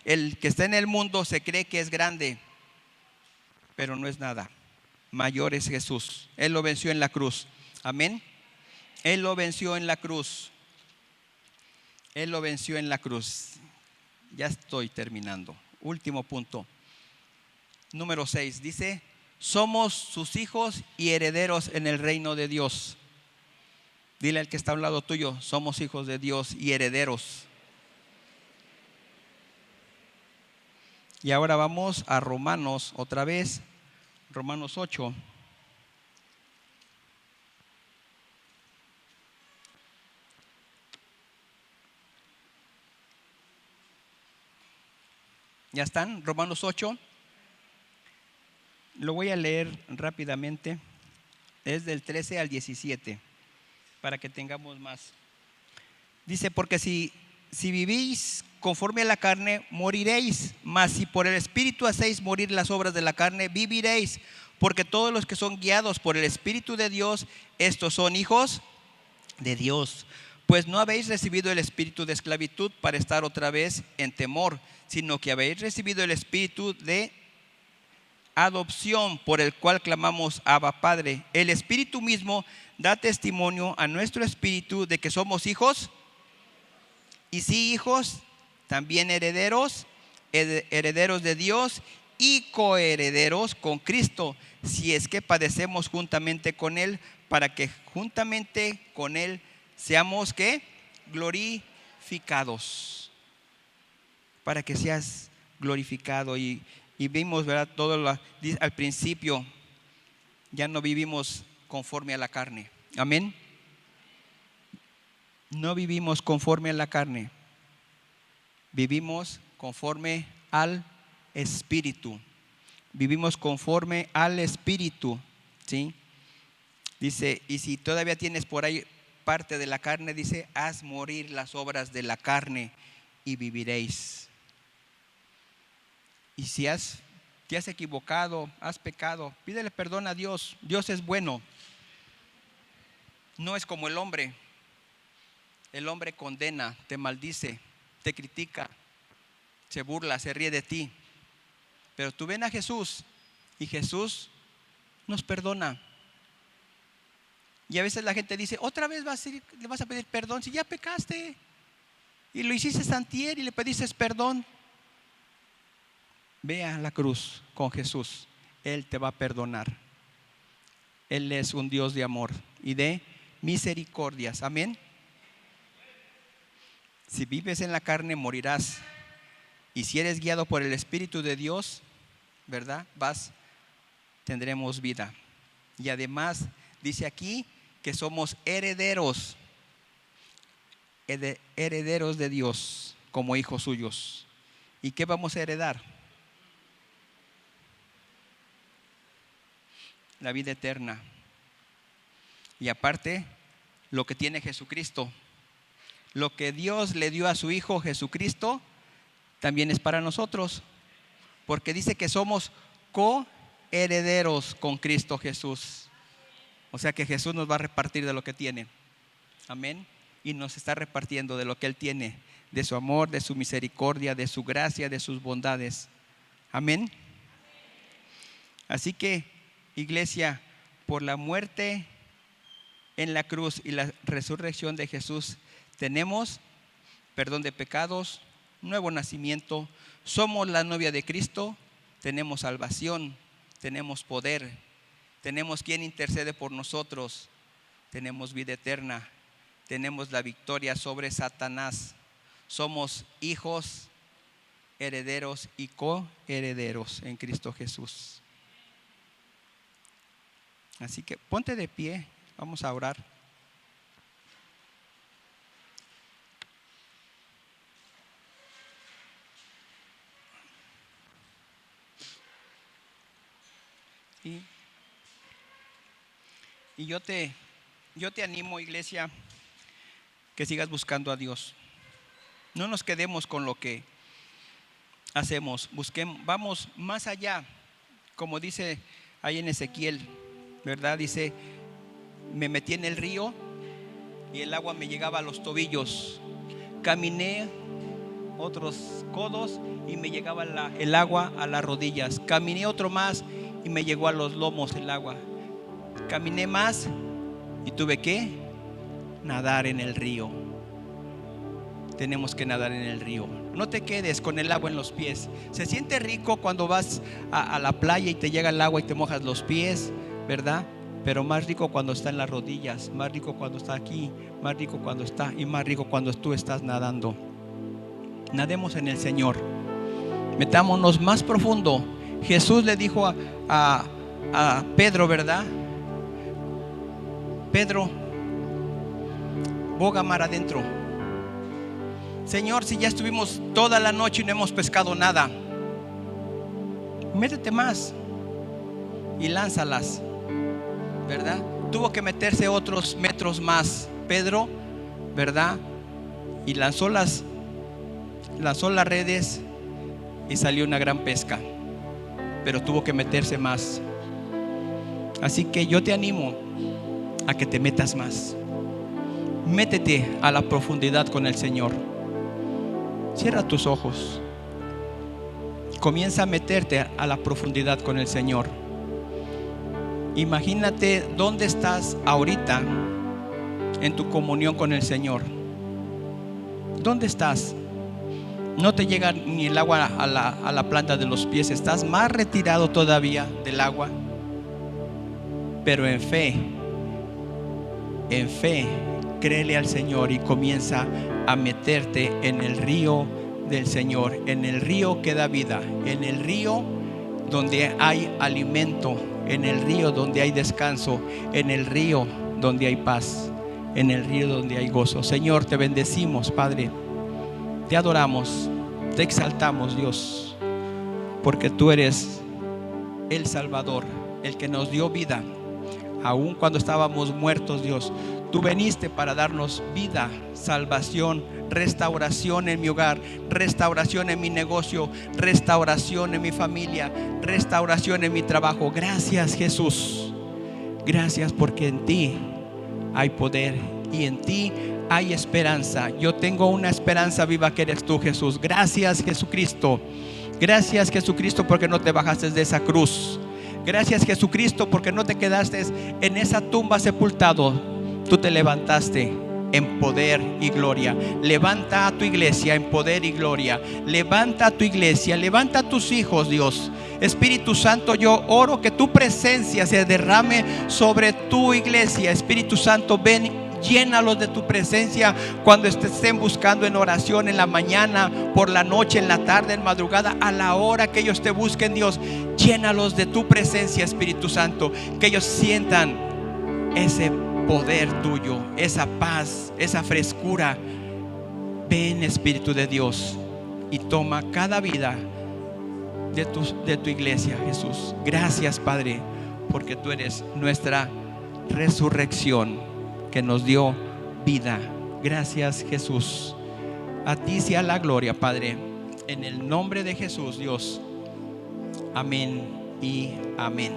El que está en el mundo se cree que es grande, pero no es nada. Mayor es Jesús. Él lo venció en la cruz. Amén. Él lo venció en la cruz. Él lo venció en la cruz. Ya estoy terminando. Último punto. Número 6. Dice: somos sus hijos y herederos en el reino de Dios. Dile al que está a un lado tuyo: somos hijos de Dios y herederos. Y ahora vamos a Romanos otra vez. Romanos 8. ¿Ya están? Romanos 8. Lo voy a leer rápidamente. Es del 13 al 17, para que tengamos más. Dice: porque si vivís conforme a la carne, moriréis, mas si por el Espíritu hacéis morir las obras de la carne, viviréis. Porque todos los que son guiados por el Espíritu de Dios, estos son hijos de Dios. Pues no habéis recibido el espíritu de esclavitud para estar otra vez en temor, sino que habéis recibido el espíritu de adopción, por el cual clamamos: Abba, Padre. El Espíritu mismo da testimonio a nuestro espíritu de que somos hijos. Y si hijos, también herederos, herederos de Dios y coherederos con Cristo, si es que padecemos juntamente con Él, para que juntamente con Él seamos, ¿qué? Glorificados. Para que seas glorificado. Y vimos, ¿verdad? Al principio ya no vivimos conforme a la carne. Amén. No vivimos conforme a la carne, vivimos conforme al Espíritu. Vivimos conforme al Espíritu, ¿sí? Dice: y si todavía tienes por ahí parte de la carne, dice: haz morir las obras de la carne y viviréis. Y si te has equivocado, has pecado, pídele perdón a Dios. Dios es bueno. No es como el hombre. El hombre condena, te maldice, te critica, se burla, se ríe de ti. Pero tú ven a Jesús y Jesús nos perdona. Y a veces la gente dice: otra vez le vas a pedir perdón si ya pecaste y lo hiciste antier y le pediste perdón. Ve a la cruz con Jesús. Él te va a perdonar. Él es un Dios de amor y de misericordias. Amén. Si vives en la carne, morirás. Y si eres guiado por el Espíritu de Dios, ¿verdad? Tendremos vida. Y además dice aquí que somos herederos de Dios como hijos suyos. ¿Y qué vamos a heredar? La vida eterna. Y aparte, lo que tiene Jesucristo. Lo que Dios le dio a su Hijo Jesucristo también es para nosotros, porque dice que somos coherederos con Cristo Jesús. O sea que Jesús nos va a repartir de lo que tiene. Amén. Y nos está repartiendo de lo que Él tiene, de su amor, de su misericordia, de su gracia, de sus bondades. Amén. Así que, iglesia, por la muerte en la cruz y la resurrección de Jesús, tenemos perdón de pecados, nuevo nacimiento, somos la novia de Cristo, tenemos salvación, tenemos poder, tenemos quien intercede por nosotros, tenemos vida eterna, tenemos la victoria sobre Satanás, somos hijos, herederos y coherederos en Cristo Jesús. Así que ponte de pie, vamos a orar. Y, y yo te animo, iglesia, que sigas buscando a Dios. No nos quedemos con lo que hacemos, vamos más allá, como dice ahí en Ezequiel, ¿verdad? Dice, me metí en el río y el agua me llegaba a los tobillos, caminé otros codos y me llegaba el agua a las rodillas, caminé otro más y me llegó a los lomos el agua, caminé más y tuve que nadar en el río. Tenemos que nadar en el río. No te quedes con el agua en los pies. Se siente rico cuando vas a la playa y te llega el agua y te mojas los pies, ¿verdad? Pero más rico cuando está en las rodillas, más rico cuando está aquí, más rico cuando está, y más rico cuando tú estás nadando. Nademos en el Señor. Metámonos más profundo. Jesús le dijo a Pedro, ¿verdad? Pedro, boga mar adentro. Señor, si ya estuvimos toda la noche y no hemos pescado nada, métete más y lánzalas, ¿verdad? Tuvo que meterse otros metros más Pedro, ¿verdad? Y lanzó las redes y salió una gran pesca, pero tuvo que meterse más. Así que yo te animo a que te metas más. Métete a la profundidad con el Señor. Cierra tus ojos. Comienza a meterte a la profundidad con el Señor. Imagínate dónde estás ahorita en tu comunión con el Señor. ¿Dónde estás? No te llega ni el agua a la planta de los pies. Estás más retirado todavía del agua. Pero en fe, créele al Señor y comienza a meterte en el río del Señor, en el río que da vida, en el río donde hay alimento, en el río donde hay descanso, en el río donde hay paz, en el río donde hay gozo. Señor, te bendecimos, Padre, te adoramos, te exaltamos, Dios, porque tú eres el Salvador, el que nos dio vida. Aun cuando estábamos muertos, Dios, tú viniste para darnos vida, salvación, restauración en mi hogar, restauración en mi negocio, restauración en mi familia, restauración en mi trabajo. Gracias, Jesús. Gracias porque en ti hay poder y en ti hay esperanza. Yo tengo una esperanza viva que eres tú, Jesús. Gracias, Jesucristo. Gracias, Jesucristo, porque no te bajaste de esa cruz. Gracias, Jesucristo, porque no te quedaste en esa tumba sepultado. Tú te levantaste en poder y gloria. Levanta a tu iglesia en poder y gloria. Levanta a tu iglesia, levanta a tus hijos, Dios. Espíritu Santo, yo oro que tu presencia se derrame sobre tu iglesia. Espíritu Santo, ven, llénalos de tu presencia cuando te estén buscando en oración, en la mañana, por la noche, en la tarde, en madrugada, a la hora que ellos te busquen, Dios. Llénalos de tu presencia, Espíritu Santo, que ellos sientan ese poder tuyo, esa paz, esa frescura. Ven, Espíritu de Dios, y toma cada vida de tu iglesia, Jesús. Gracias, Padre, porque tú eres nuestra resurrección que nos dio vida. Gracias, Jesús. A ti sea la gloria, Padre, en el nombre de Jesús, Dios. Amén y amén.